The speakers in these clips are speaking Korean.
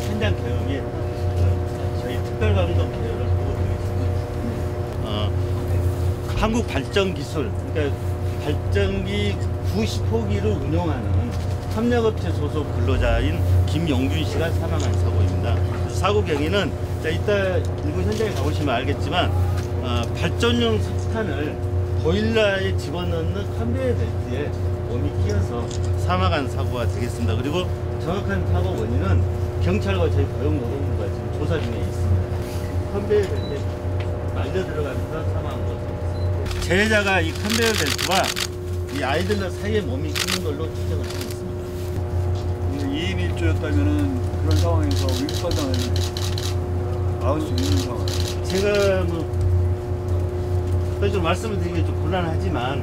현장 경험이 저희 특별감독 계열을 보고 있습니다. 한국 발전기술, 그러니까 발전기 90호기를 운영하는 협력업체 소속 근로자인 김용준 씨가 사망한 사고입니다. 사고 경위는 이따 일부 현장에 가보시면 알겠지만 발전용 석탄을 보일러에 집어넣는 컨베이어 벨트에 몸이 끼어서 사망한 사고가 되겠습니다. 그리고 정확한 사고 원인은 경찰과 저희 고용노동부가 지금 조사 중에 있습니다. 컨베이어 벨트에 말려 들어가면서 사망한 것입니다. 재해자가 이 컨베이어 벨트와 이 아이들 사이에 몸이 끼는 걸로 추정을 하고 있습니다. 2인 1조였다면은 그런 상황에서 위급반장을 나올 수 있는 상황. 제가 좀 말씀을 드리기 좀 곤란하지만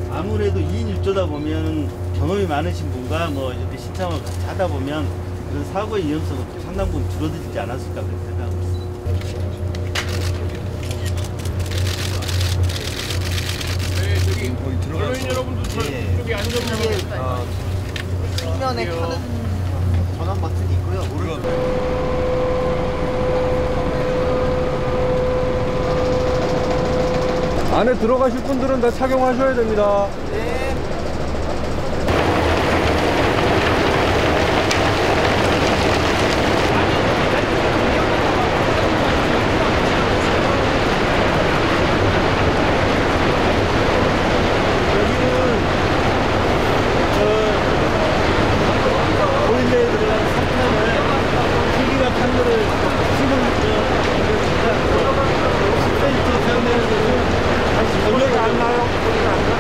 아무래도 2인 1조다 보면 경험이 많으신 분과 이렇게 신참을 같이 하다 보면 그런 사고의 위험성은 상당 부분 줄어들지 않았을까 그렇게 생각하고 있습니다. 네, 저기 언론인 여러분도 저기 안전벨트 측면에 켜는 전원 버튼이 있고요. 오른쪽. 안에 들어가실 분들은 다 착용하셔야 됩니다. 네. 보일러에 들어간 석탄을 기기가 탄 거를 지금 10cm 사용되는 것은 다시 소리가 안 나요? 소리가 안 나?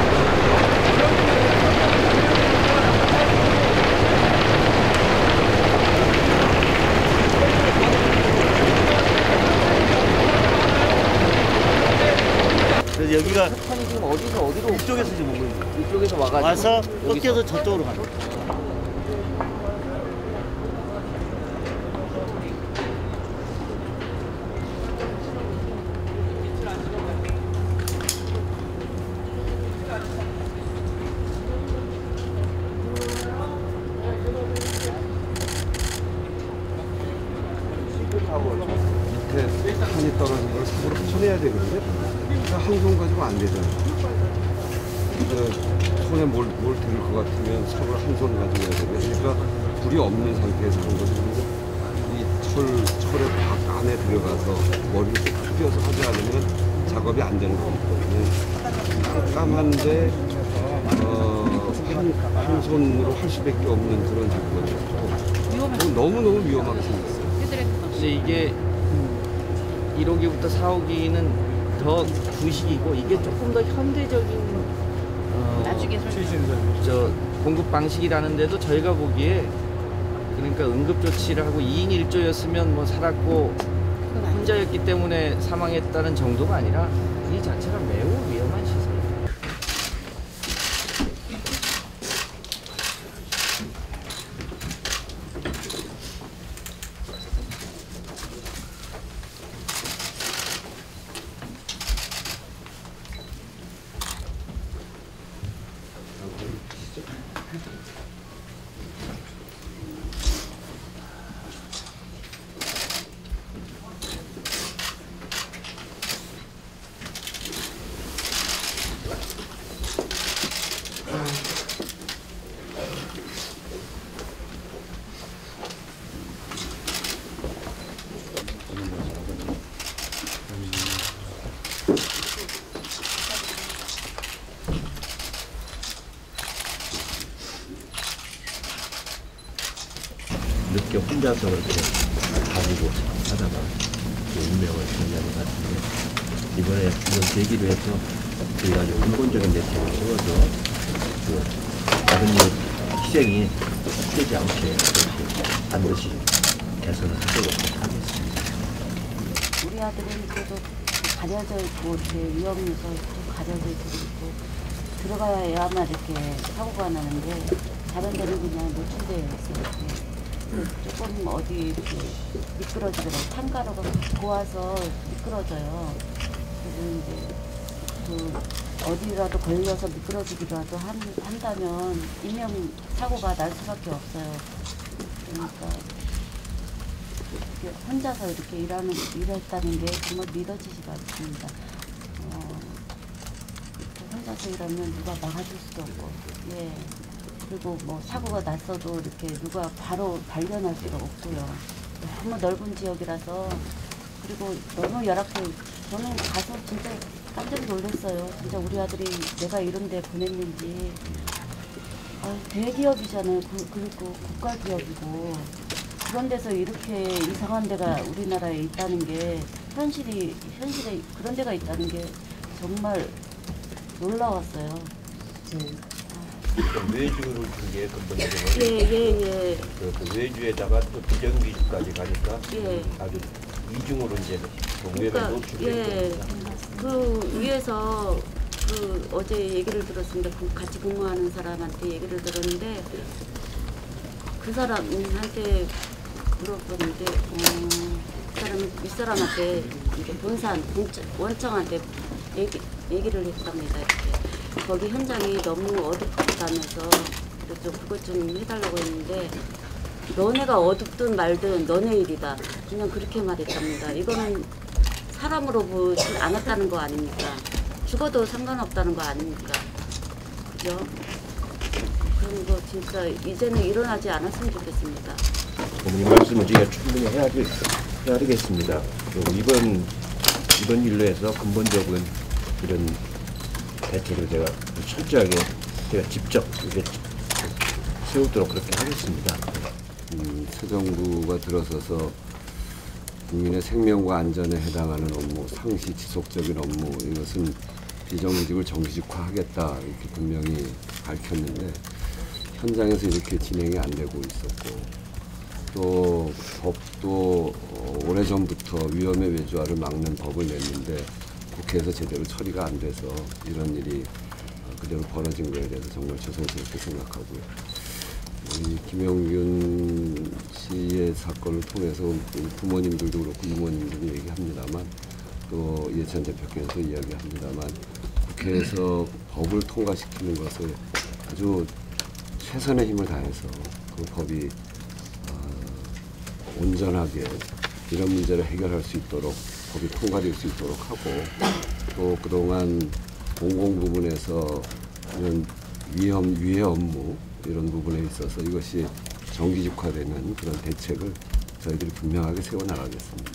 그래서 여기가 석탄이 지금 어디로 이쪽에서 지금 오고 있는 거예요. 이쪽에서 와가지고 와서 여기서. 꺾여서 저쪽으로 가는 거예요. 밑에 탄이 떨어진 걸 손으로 쳐내야 되거든요. 한 손 가지고 안 되잖아요. 손에 뭘 들을 것 같으면 손을 한 손 가지고 해야 되고, 그러니까 불이 없는 상태에서 한 거죠. 이 철의 박 안에 들어가서 머리를 휘어서 하지 않으면 작업이 안 되는 거기 때문에 깜깜한데 한 손으로 할 수밖에 없는 그런 작업이었고 너무너무 위험하게 생겼어요. 근데 이게 1호기부터 4호기는 더 구식이고 이게 조금 더 현대적인 나중에 저 공급 방식이라는데도 저희가 보기에 그러니까 응급 조치를 하고 2인 1조였으면 살았고 혼자였기 때문에 사망했다는 정도가 아니라 이 자체가 매우 위험한 시설이에요. 늦게 혼자서 이렇게 가지고 하다가 운명을 정리하는 것 같은데, 이번에 이런 계기로 해서 저희가 좀 근본적인 대책을 세워서 다른 희생이 되지 않게 반드시 개선을 하도록 하겠습니다. 우리 아들은 그래도 가려져 있고 이렇게 위험 요소 가려져 있고 들어가야만 이렇게 사고가 나는데 다른 데는 그냥 노출되어 있어요. 조금 어디 이렇게 미끄러지더라고요. 탄가루가 고와서 미끄러져요. 그래서 이제 어디라도 걸려서 미끄러지기라도 한다면 인명 사고가 날 수밖에 없어요. 그러니까 이렇게 혼자서 이렇게 일했다는 게 정말 믿어지지가 않습니다. 혼자서 일하면 누가 막아줄 수도 없고, 예. 그리고 뭐 사고가 났어도 이렇게 누가 바로 발견할 수가 없고요. 너무 넓은 지역이라서, 그리고 너무 열악해. 저는 가서 진짜 깜짝 놀랐어요. 진짜 우리 아들이 내가 이런 데 보냈는지. 대기업이잖아요. 그리고 국가기업이고. 그런 데서 이렇게 이상한 데가 우리나라에 있다는 게, 현실에 그런 데가 있다는 게 정말 놀라웠어요. 외주를 준게 근본적으로 예. 그 외주에다가 또 비정규직까지 가니까 아주 이중으로 이제 외에 노출된 겁니다. 그 위에서 어제 얘기를 들었습니다. 같이 근무하는 사람한테 얘기를 들었는데 그 사람한테 물어봤는데 그 사람은 윗사람한테 이제 원청한테 얘기를 했답니다. 이렇게. 거기 현장이 너무 어둡다면서 좀 그것 좀 해달라고 했는데 너네가 어둡든 말든 너네 일이다. 그냥 그렇게 말했답니다. 이거는 사람으로 보지 않았다는 거 아닙니까? 죽어도 상관없다는 거 아닙니까? 그죠? 그런 거 진짜 이제는 일어나지 않았으면 좋겠습니다. 어머님 말씀을 저희가 충분히 해야 되겠습니다. 그리고 이번 일로 해서 근본적인 이런 대책을 제가 철저하게 제가 직접 이렇게 세우도록 그렇게 하겠습니다. 새 정부가 들어서서 국민의 생명과 안전에 해당하는 업무, 상시 지속적인 업무, 이것은 비정규직을 정규직화하겠다 이렇게 분명히 밝혔는데 현장에서 이렇게 진행이 안 되고 있었고 또 법도 오래전부터 위험의 외주화를 막는 법을 냈는데 국회에서 제대로 처리가 안 돼서 이런 일이 그대로 벌어진 거에 대해서 정말 죄송스럽게 생각하고요. 이 김영균 씨의 사건을 통해서 부모님들도 그렇고 이모님들도 얘기합니다만 또 이해찬 대표께서 이야기합니다만 국회에서 법을 통과시키는 것을 아주 최선의 힘을 다해서 그 법이 온전하게 이런 문제를 해결할 수 있도록 법이 통과될 수 있도록 하고 또 그동안 공공 부분에서 이런 위해 업무 이런 부분에 있어서 이것이 정규직화되는 그런 대책을 저희들이 분명하게 세워나가겠습니다.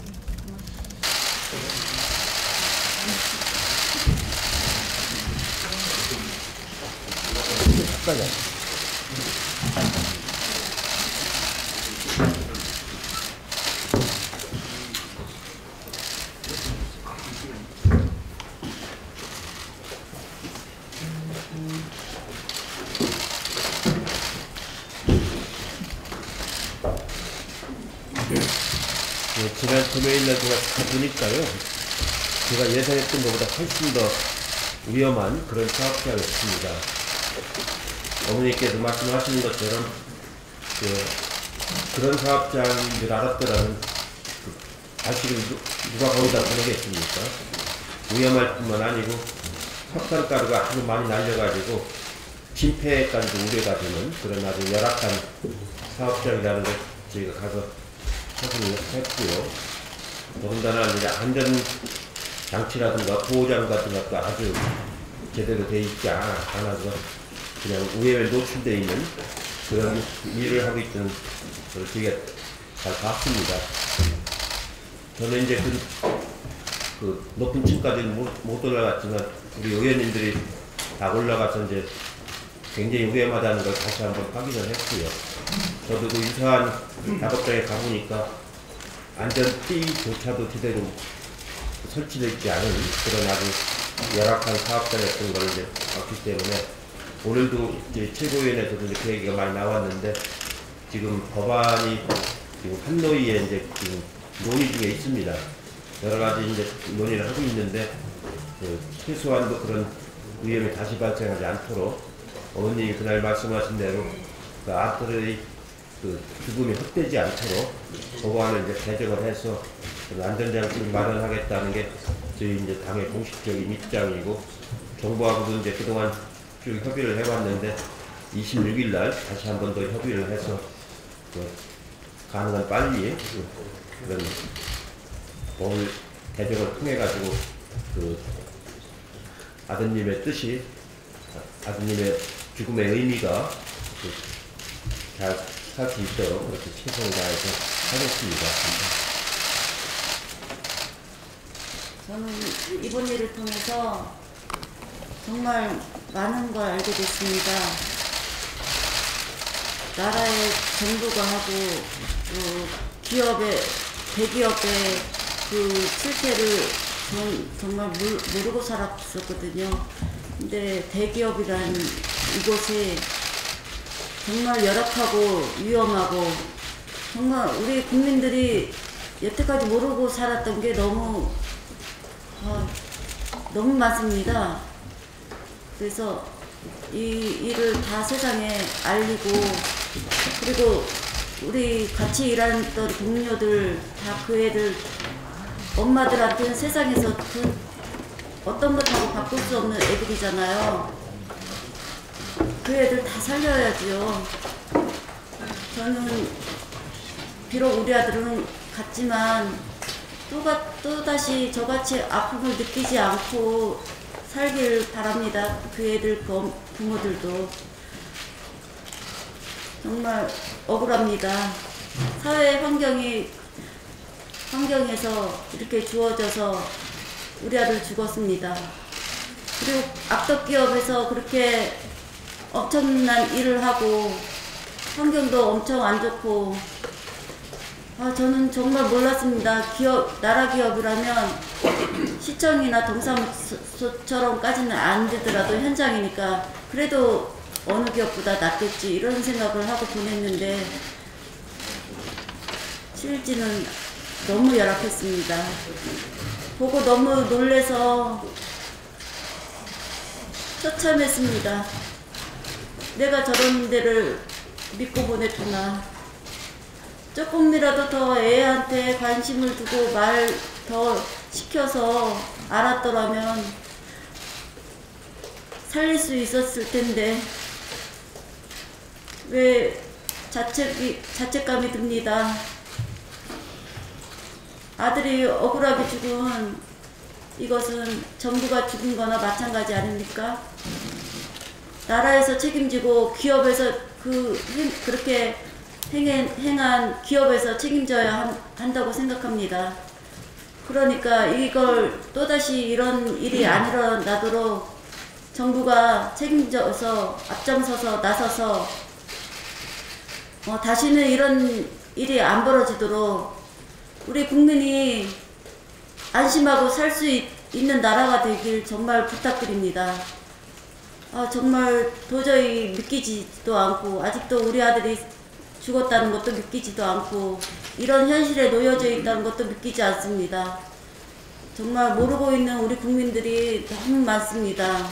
지난 금요일날 제가 가보니까요, 제가 예상했던 것보다 훨씬 더 위험한 그런 사업장이었습니다. 어머니께서 말씀하시는 것처럼 그런 사업장인 줄 알았더라면 아직은 누가 거기다 보내겠습니까? 위험할 뿐만 아니고 석탄가루가 아주 많이 날려가지고 진폐까지도 우려가 되는 그런 아주 열악한 사업장이라는 걸 저희가 가서 확인을 했고요. 더군다나 이제 안전 장치라든가 보호장 같은 것도 아주 제대로 돼 있지 않아서 그냥 우회에 노출되어 있는 그런 일을 하고 있던 걸 저희가 잘 봤습니다. 저는 이제 그 높은 층까지는 못 올라갔지만 우리 의원님들이 다 올라가서 이제 굉장히 위험하다는 걸 다시 한번 확인을 했고요. 저도 그 유사한 작업장에 가보니까 안전띠조차도 제대로 설치되어 있지 않은 그런 아주 열악한 사업장이었던 걸 이제 봤기 때문에 오늘도 이제 최고위원회에서도 이제 그 얘기가 많이 나왔는데 지금 법안이 지금 한노위에 이제 지금 논의 중에 있습니다. 여러 가지 이제 논의를 하고 있는데 최소한도 그런 위험이 다시 발생하지 않도록 어머님이 그날 말씀하신 대로 그 아들의 그 죽음이 헛되지 않도록 법안을 이제 개정을 해서 안전장치를 마련하겠다는 게 저희 이제 당의 공식적인 입장이고 정부하고도 이제 그동안 쭉 협의를 해왔는데 26일 날 다시 한 번 더 협의를 해서 가능한 빨리 그런 법을 개정을 통해 가지고 아드님의 뜻이 아드님의 죽음의 의미가 잘 살 수 있도록 그렇게 최선을 다해서 하겠습니다. 저는 이번 일을 통해서 정말 많은 걸 알게 됐습니다. 나라의 정부가 하고 기업의 대기업의 그 실태를 정말 모르고 살았었거든요. 근데 대기업이란 이곳에 정말 열악하고 위험하고 정말 우리 국민들이 여태까지 모르고 살았던 게 너무 많습니다. 그래서 이 일을 다 세상에 알리고 그리고 우리 같이 일하던 동료들 다 그 애들 엄마들한테는 세상에서 그 어떤 것하고 바꿀 수 없는 애들이잖아요. 그 애들 다 살려야죠. 저는 비록 우리 아들은 같지만 또다시 저같이 아픔을 느끼지 않고 살길 바랍니다. 그 애들 부모들도. 정말 억울합니다. 사회 환경에서 이렇게 주어져서 우리 아들 죽었습니다. 그리고 악덕기업에서 그렇게 엄청난 일을 하고 환경도 엄청 안 좋고 저는 정말 몰랐습니다. 나라 기업이라면 시청이나 동사무소처럼까지는 안 되더라도 현장이니까 그래도 어느 기업보다 낫겠지 이런 생각을 하고 보냈는데 실지는 너무 열악했습니다. 보고 너무 놀래서 처참했습니다. 내가 저런 데를 믿고 보냈구나. 조금이라도 더 애한테 관심을 두고 말 더 시켜서 알았더라면 살릴 수 있었을 텐데 왜 자책감이 듭니다. 아들이 억울하게 죽은 이것은 정부가 죽은 거나 마찬가지 아닙니까? 나라에서 책임지고 기업에서 그렇게 행한 기업에서 책임져야 한다고 생각합니다. 그러니까 이걸 또다시 이런 일이 안 일어나도록 정부가 책임져서 앞장서서 나서서 다시는 이런 일이 안 벌어지도록 우리 국민이 안심하고 살 수 있는 나라가 되길 정말 부탁드립니다. 정말 도저히 믿기지도 않고 아직도 우리 아들이 죽었다는 것도 믿기지도 않고 이런 현실에 놓여져 있다는 것도 믿기지 않습니다. 정말 모르고 있는 우리 국민들이 너무 많습니다.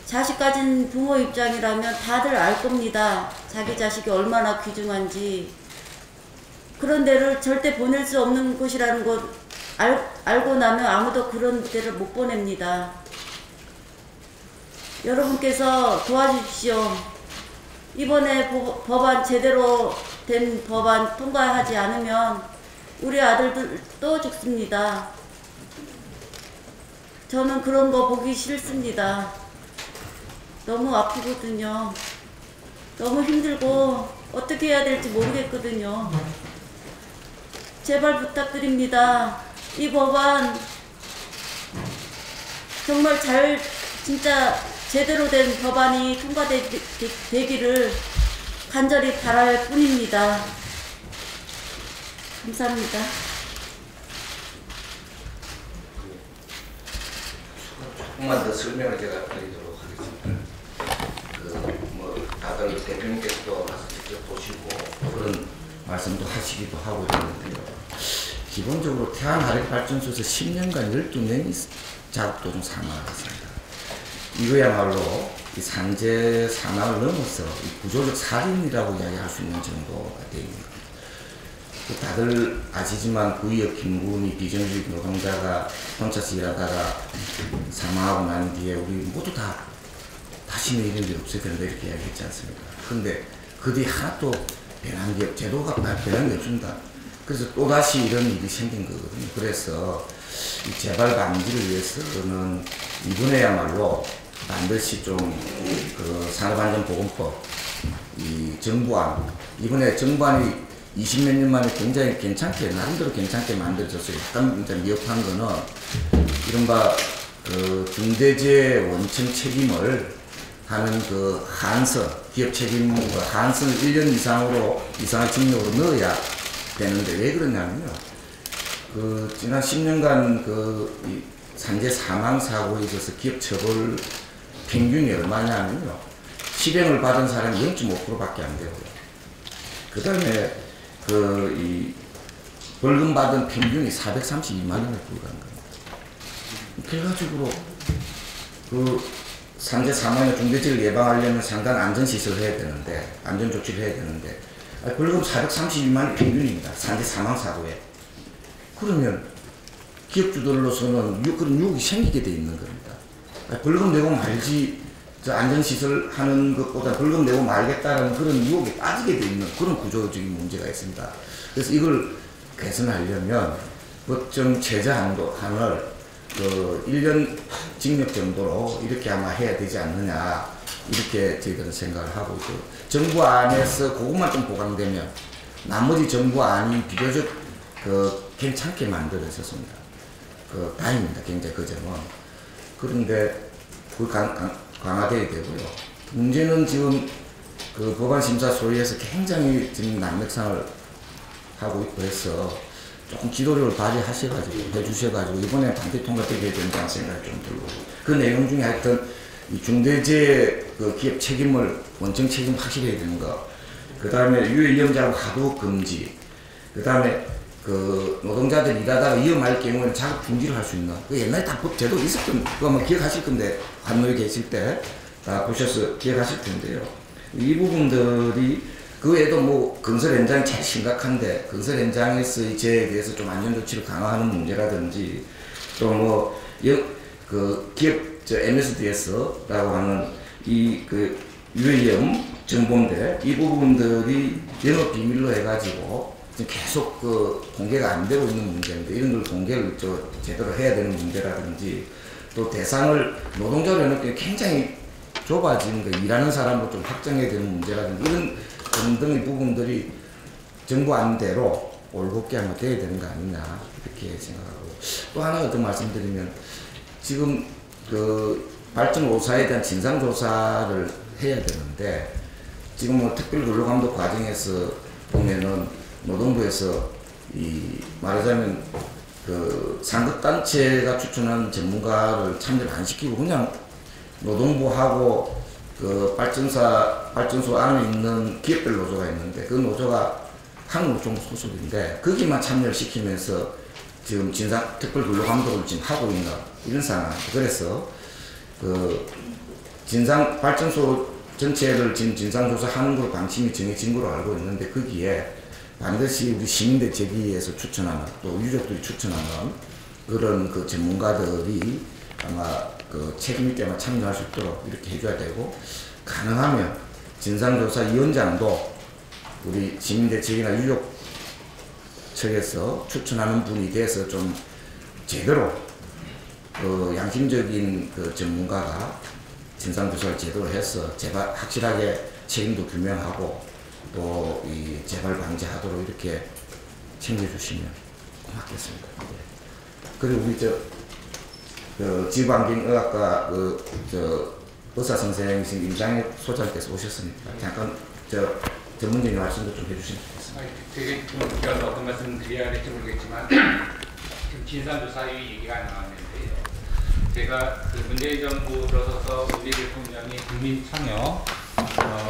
자식 가진 부모 입장이라면 다들 알 겁니다. 자기 자식이 얼마나 귀중한지. 그런 데를 절대 보낼 수 없는 곳이라는 것 알고 나면 아무도 그런 데를 못 보냅니다. 여러분께서 도와주십시오. 이번에 법안 제대로 된 법안 통과하지 않으면 우리 아들들 또 죽습니다. 저는 그런 거 보기 싫습니다. 너무 아프거든요. 너무 힘들고 어떻게 해야 될지 모르겠거든요. 제발 부탁드립니다. 이 법안 정말 진짜 제대로 된 법안이 통과되기를 간절히 바랄 뿐입니다. 감사합니다. 조금만 더 설명을 제가 드리도록 하겠습니다. 다들 대표님께서도 가서 직접 보시고 그런 말씀도 하시기도 하고 그러는데요. 기본적으로 태안화력발전소에서 10년간 12명이 자극도중 사망을 했습니다. 이거야말로 이 산재 사망을 넘어서 이 구조적 살인이라고 이야기할 수 있는 정도가 되어 있는 겁니다. 다들 아시지만 구의역 김군이 비정규직 노동자가 혼자서 일하다가 사망하고 난 뒤에 우리 모두 다 다시는 이런 일 없어야 된다 이렇게 이야기했지 않습니까? 그런데 그 뒤에 하나도 변한 게 제도가 변한 게 없습니다. 그래서 또다시 이런 일이 생긴 거거든요. 그래서 이 재발 방지를 위해서는 이번에야말로 반드시 좀 그 산업안전보건법 이 정부안 이번에 정부안이 20몇 년 만에 굉장히 괜찮게 나름대로 괜찮게 만들어졌어요. 약간 이제 미흡한 거는 이른바 그 중대재해 원천 책임을 하는 그 한선 기업 책임 한선을 1년 이상의 징역으로 넣어야 되는데 왜 그러냐면요. 그 지난 10년간 그 산재 사망 사고에 있어서 기업 처벌 평균이 얼마냐면요. 실형을 받은 사람이 0.5%밖에 안 되고요. 그 다음에 이 벌금 받은 평균이 432만 원에 불과한 겁니다. 결과적으로 그 산재 사망의 중대재해를 예방하려면 상당 안전시설을 해야 되는데 안전조치를 해야 되는데 벌금 432만 원 평균입니다. 산재 사망 사고에. 그러면 기업주들로서는 그런 유혹이 생기게 돼 있는 겁니다. 벌금 내고 말지 안전시설 하는 것보다 벌금 내고 말겠다는 그런 유혹에 빠지게 돼 있는 그런 구조적인 문제가 있습니다. 그래서 이걸 개선하려면 법정 최저 한을 그 1년 징역 정도로 이렇게 아마 해야 되지 않느냐 이렇게 저희들은 생각을 하고 있고 정부 안에서 그것만 좀 보강되면 나머지 정부 안이 비교적 그 괜찮게 만들어졌습니다. 그 다행입니다. 굉장히 그 점은. 그런데 그걸 강화돼야 되고요. 문제는 지금 그 법안심사 소위에서 굉장히 지금 난맥상을 하고 있고 해서 조금 지도력을 발휘하셔가지고 해주셔가지고 이번에 반드시 통과되게 된다는 생각이 좀 들고 그 내용 중에 하여튼 이 중대재해 그 기업 책임을 원청 책임 확실히 해야 되는 거, 그 다음에 유해위험자하고 하도 금지, 그 다음에 그 노동자들 일하다가 위험할 경우에는 자격 중지를 할 수 있는 그 옛날에 다 법 제도 있었던 그거 아마 기억하실 건데 관노에 계실 때 다 보셔서 기억하실 텐데요. 이 부분들이 그 외에도 뭐 건설 현장이 제일 심각한데 건설 현장에서의 재해에 대해서 좀 안전조치를 강화하는 문제라든지 또 뭐 그 기업 MSDS라고 하는 이 그 유해위험 정보인데 이 부분들이 영업 비밀로 해가지고 지금 계속 그 공개가 안 되고 있는 문제인데 이런 걸 공개를 제대로 해야 되는 문제라든지 또 대상을 노동자로 해놓기 굉장히 좁아진 거 일하는 사람으로 좀 확정해야 되는 문제라든지 이런 등등의 부분들이 정부 안대로 올곧게 아마 돼야 되는 거 아니냐 이렇게 생각하고 또 하나 더 말씀드리면 지금 그 발전 5사에 대한 진상조사를 해야 되는데 지금 뭐 특별근로감독 과정에서 보면은 노동부에서 이 말하자면 그 상급단체가 추천한 전문가를 참여를 안 시키고 그냥 노동부하고 그 발전소 안에 있는 기업별 노조가 있는데 그 노조가 한국노총 소속인데 거기만 참여를 시키면서 지금 특별근로감독을 지금 하고 있는 이런 상황입니다. 그래서 그 발전소 전체를 지금 진상조사하는 걸 방침이 정해진 걸로 알고 있는데 거기에 반드시 우리 시민대 제기에서 추천하는 또 유족들이 추천하는 그런 그 전문가들이 아마 그 책임일 때만 참여할 수 있도록 이렇게 해줘야 되고 가능하면 진상조사위원장도 우리 시민대 측이나 유족 측에서 추천하는 분이 돼서 좀 제대로 그 양심적인 그 전문가가 진상조사를 제대로 해서 확실하게 책임도 규명하고 또 이 재발 방지하도록 이렇게 챙겨주시면 고맙겠습니다. 네. 그리고 우리 그 지구환경의학과 의사 선생님 임장혁 소장께서 오셨으니까 잠깐 전문적인 말씀도 좀 해주시면 좋겠습니다. 되게 좀 길어서 어떤 말씀 드려야 될지 모르겠지만 지금 진상조사위 얘기가 나왔는데요. 제가 그 문재인 정부 들어서서 문재인 대통령이 국민참여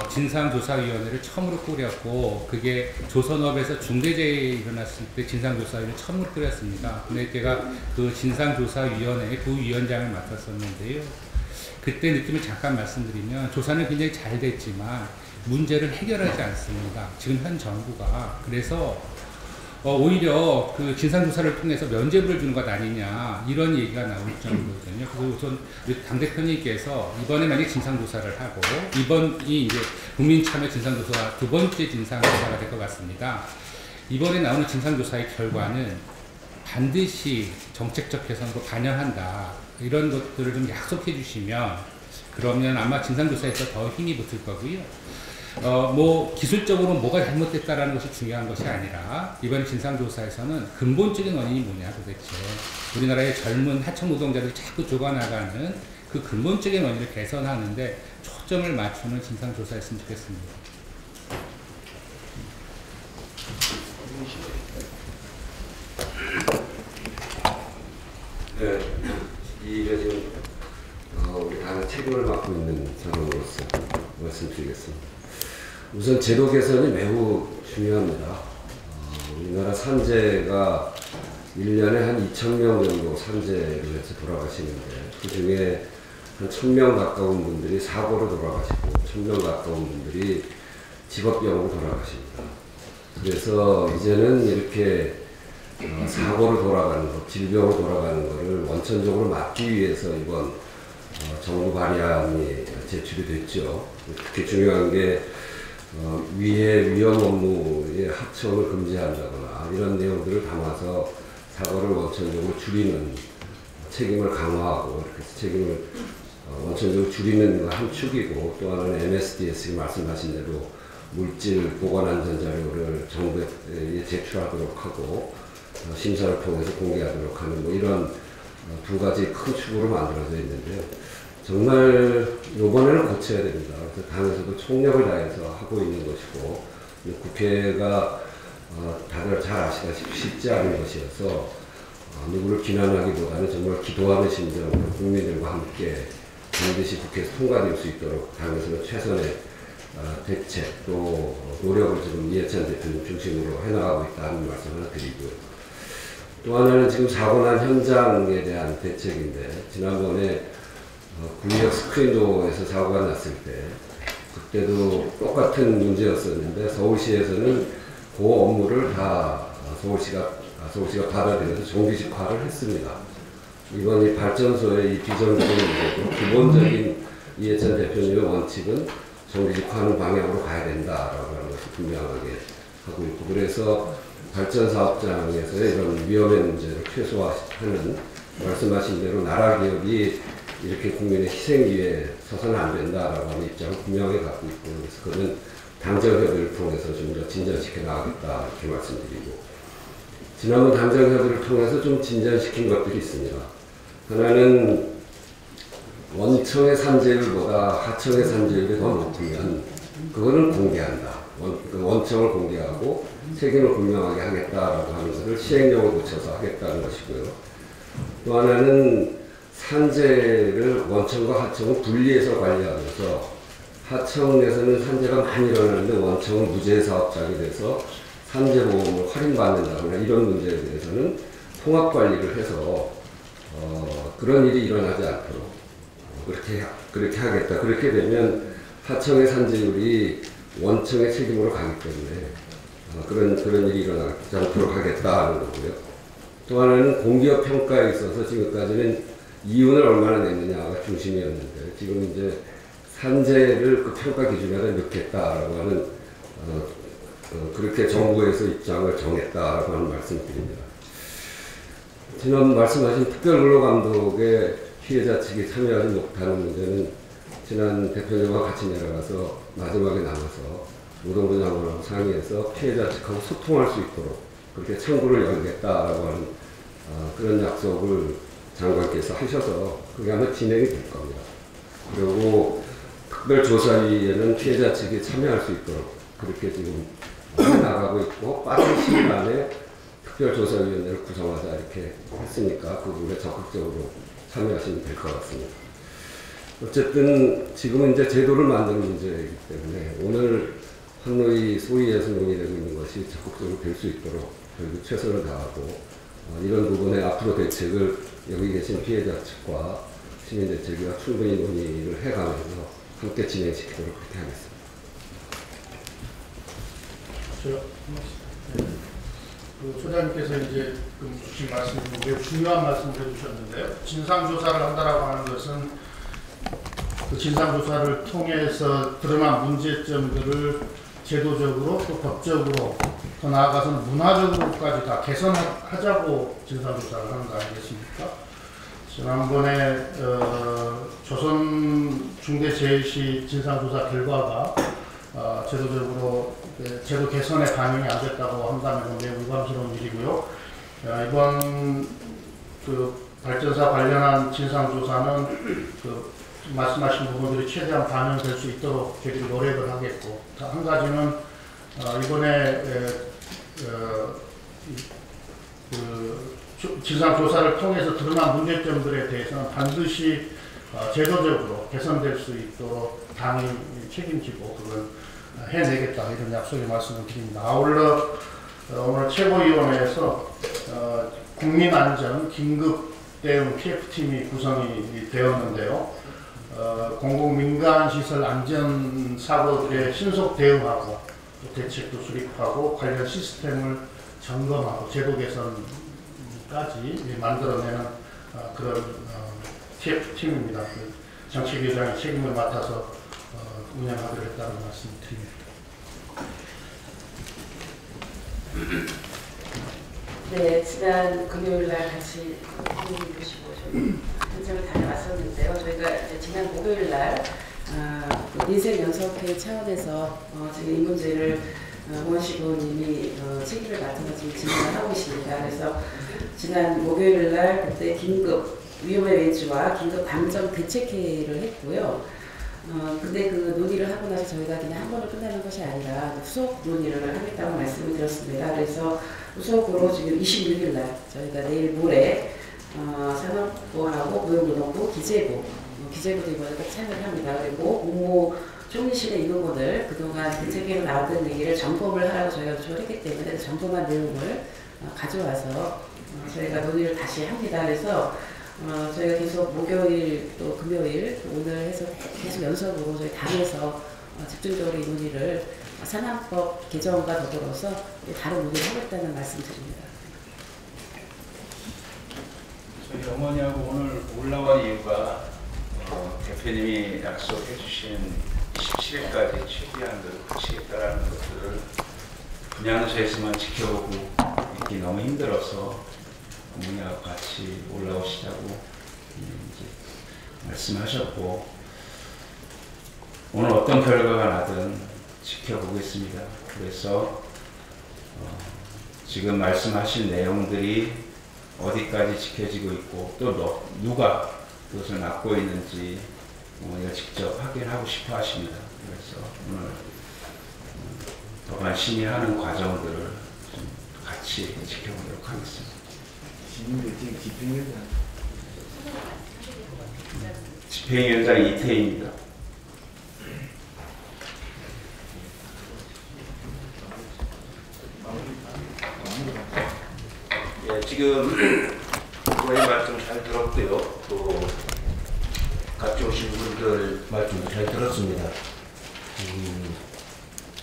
진상조사위원회를 처음으로 꾸렸고 그게 조선업에서 중대재해 일어났을 때 진상조사위를 처음으로 꾸렸습니다. 근데 제가 그 진상조사위원회의 부위원장을 맡았었는데요. 그때 느낌을 잠깐 말씀드리면 조사는 굉장히 잘 됐지만 문제를 해결하지 않습니다. 지금 현 정부가. 그래서 오히려 그 진상조사를 통해서 면죄부를 주는 것 아니냐 이런 얘기가 나올 정도거든요. 그래서 우선 당 대표님께서 이번에 만약 진상조사를 하고 이번이 이제 국민참여 진상조사 두 번째 진상조사가 될 것 같습니다. 이번에 나오는 진상조사의 결과는 반드시 정책적 개선으로 반영한다 이런 것들을 좀 약속해 주시면 그러면 아마 진상조사에서 더 힘이 붙을 거고요. 뭐 기술적으로 뭐가 잘못됐다라는 것이 중요한 것이 아니라 이번 진상조사에서는 근본적인 원인이 뭐냐 도대체 우리나라의 젊은 하청 노동자들이 자꾸 죽어나가는 그 근본적인 원인을 개선하는데 초점을 맞추는 진상조사였으면 좋겠습니다. 네, 이 일에 지금 우리 당의 책임을 맡고 있는 사람으로서 말씀드리겠습니다. 우선 제도 개선이 매우 중요합니다. 우리나라 산재가 1년에 한 2,000명 정도 산재로 해서 돌아가시는데 그 중에 한 1,000명 가까운 분들이 사고로 돌아가시고 1,000명 가까운 분들이 직업병으로 돌아가십니다. 그래서 이제는 이렇게 사고로 돌아가는 것, 질병으로 돌아가는 것을 원천적으로 막기 위해서 이번 정부 발의안이 제출이 됐죠. 특히 중요한 게 위해 위험 업무의 하청을 금지한다거나 이런 내용들을 담아서 사고를 원천적으로 줄이는 책임을 강화하고 이렇게 책임을 원천적으로 줄이는 한 축이고 또 하나는 MSDS 말씀하신 대로 물질 보건 안전 자료를 정부에 제출하도록 하고 심사를 통해서 공개하도록 하는 뭐 이런 두 가지 큰 축으로 만들어져 있는데요. 정말 이번에는 고쳐야 됩니다. 그래서 당에서도 총력을 다해서 하고 있는 것이고 국회가 다들 잘 아시다시피 쉽지 않은 것이어서 누구를 비난하기보다는 정말 기도하는 심정으로 국민들과 함께 반드시 국회에서 통과될 수 있도록 당에서는 최선의 대책 또 노력을 지금 이해찬 대표님 중심으로 해나가고 있다는 말씀을 드리고요. 또 하나는 지금 사고 난 현장에 대한 대책인데 지난번에 구리역 스크린도어에서 사고가 났을 때 그때도 똑같은 문제였었는데 서울시에서는 그 업무를 다 서울시가 받아들여서 정규직화를 했습니다. 이번 이 발전소의 이 비정규직 문제도 기본적인 이해찬 대표님의 원칙은 정규직화하는 방향으로 가야 된다라고 하는 것을 분명하게 하고 있고 그래서 발전사업장에서의 이런 위험의 문제를 최소화하는 말씀하신 대로 나라 기업이 이렇게 국민의 희생 위에 서서는 안 된다라고 하는 입장을 분명하게 갖고 있고 그래서 그는 당정협의를 통해서 좀 더 진전시켜 나가겠다 이렇게 말씀드리고 지난번 당정협의를 통해서 좀 진전시킨 것들이 있습니다. 하나는 원청의 산재율보다 하청의 산재율이 더 높으면 그거는 공개한다. 원청을 공개하고 책임을 분명하게 하겠다라고 하는 것을 시행령을 고쳐서 하겠다는 것이고요. 또 하나는 산재를 원청과 하청을 분리해서 관리하면서 하청에서는 산재가 많이 일어나는데 원청은 무죄사업장이 돼서 산재보험을 할인받는다거나 이런 문제에 대해서는 통합관리를 해서 그런 일이 일어나지 않도록 그렇게 하겠다. 그렇게 되면 하청의 산재율이 원청의 책임으로 가기 때문에 그런 일이 일어나지 않도록 하겠다 하는 거고요. 또 하나는 공기업 평가에 있어서 지금까지는 이윤을 얼마나 냈느냐가 중심이었는데 지금 이제 산재를 그 평가 기준에다 넣겠다라고 하는 그렇게 정부에서 입장을 정했다라고 하는 말씀드립니다. 지난 말씀하신 특별근로감독의 피해자 측이 참여하지 못하는 문제는 지난 대표님과 같이 내려가서 마지막에 남아서 노동부 장관하고 상의해서 피해자 측하고 소통할 수 있도록 그렇게 청구를 열겠다라고 하는 그런 약속을 장관께서 하셔서 그게 아마 진행이 될 겁니다. 그리고 특별조사위에는 피해자 측이 참여할 수 있도록 그렇게 지금 나가고 있고 빠른 시일 안에 특별조사위원회를 구성하자 이렇게 했으니까 그 부분에 적극적으로 참여하시면 될 것 같습니다. 어쨌든 지금은 이제 제도를 만드는 문제이기 때문에 오늘 환노위 소위에서 논의되고 있는 것이 적극적으로 될 수 있도록 저희도 최선을 다하고 이런 부분에 앞으로 대책을 여기 계신 피해자 측과 시민대책위와 충분히 논의를 해가면서 함께 진행시키도록 그렇게 하겠습니다. 그 소장님께서 이제 주신 말씀이 매우 중요한 말씀을 해주셨는데요. 진상조사를 한다라고 하는 것은 그 진상조사를 통해서 드러난 문제점들을 제도적으로 또 법적으로 더 나아가서는 문화적으로까지 다 개선하자고 진상조사를 하는 거 아니겠습니까? 지난번에 조선중대재해시 진상조사 결과가 제도적으로 제도 개선에 반영이 안 됐다고 한다면 매우 유감스러운 일이고요. 이번 그 발전사 관련한 진상조사는 그 말씀하신 부분들이 최대한 반영될 수 있도록 저희들이 노력을 하겠고, 한 가지는 이번에 그 진상조사를 통해서 드러난 문제점들에 대해서는 반드시 제도적으로 개선될 수 있도록 당이 책임지고 그걸 해내겠다, 이런 약속의 말씀을 드립니다. 아울러 오늘 최고위원회에서 국민안전 긴급대응 PF팀이 구성이 되었는데요. 공공민간시설 안전사고들에 신속 대응하고 또 대책도 수립하고 관련 시스템을 점검하고 제도 개선까지 만들어내는 그런 TF팀입니다. 그 정책위원장이 책임을 맡아서 운영하기로 했다는 말씀을 드립니다. 네, 지난 금요일날 같이 선생님 모시고 저희 현장을 다녀왔었는데요. 저희가 이제 지난 목요일날 민생연석회 차원에서 지금 이 문제를 홍원식 의원님이 책임을 맡아서 지금 진행을 하고 계십니다. 그래서 지난 목요일날 그때 긴급 위험의 외주와 긴급 감정 대책회의를 했고요. 근데 그 논의를 하고 나서 저희가 그냥 한 번으로 끝나는 것이 아니라 후속 논의를 하겠다고 말씀을 드렸습니다. 그래서 후속으로 지금 26일 날 저희가 내일 모레 산업부하고 고용노동부, 기재부도 이번에 꼭 참여를 합니다. 그리고 국무총리실의 인원분들 그동안 대책회의로 나왔던 얘기를 점검을 하라고 저희가 요청을 했기 때문에 점검한 내용을 가져와서 저희가 논의를 다시 합니다. 그래서 저희가 계속 목요일 또 금요일 오늘 해서 계속 연속으로 저희 당에서 집중적으로 이 논의를 산안법 개정과 더불어서 다른 논의를 하겠다는 말씀드립니다. 저희 어머니하고 오늘 올라온 이유가 대표님이 약속해 주신 27일까지 최대한으로 하시겠다라는 것들을 분양소에서만 지켜보고 있기 너무 힘들어서 어머니하고 같이 올라오시자고 이제 말씀하셨고, 오늘 어떤 결과가 나든 지켜보겠습니다. 그래서 지금 말씀하신 내용들이 어디까지 지켜지고 있고 또 누가 그것을 맡고 있는지 어머니가 직접 확인하고 싶어 하십니다. 그래서 오늘 법안 심의하는 과정들을 좀 같이 지켜보도록 하겠습니다. 집행위원장 이태희입니다. 예, 지금 의원님 말씀 잘 들었고요. 또 같이 오신 분들 말씀도 잘 들었습니다.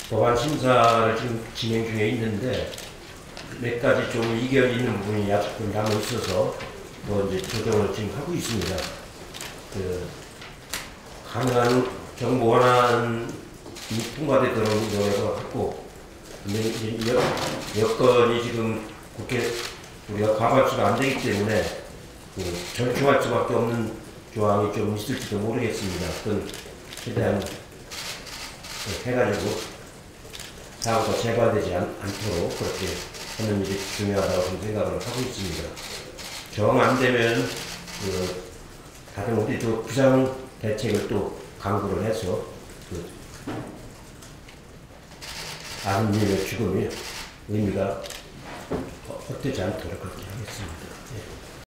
법안 심사를 지금 진행 중에 있는데 몇 가지 좀 이견 있는 부분이 조금 남아 있어서 뭐 이제 조정을 지금 하고 있습니다. 그 가능한 정부 원안이 통과되도록 노력을 하고, 근데 이제 여건이 지금 국회 우리가 과반수가 안 되기 때문에 그 절충할 수밖에 없는 조항이 좀 있을지도 모르겠습니다. 그건 최대한 해가지고 사고가 재발되지 않도록 그렇게 하는 일이 중요하다고 생각을 하고 있습니다. 정 안 되면 다른 우리도 비상 대책을 또 강구를 해서 아드님의 죽음이 의미가 헛되지 않도록 그렇게 하겠습니다.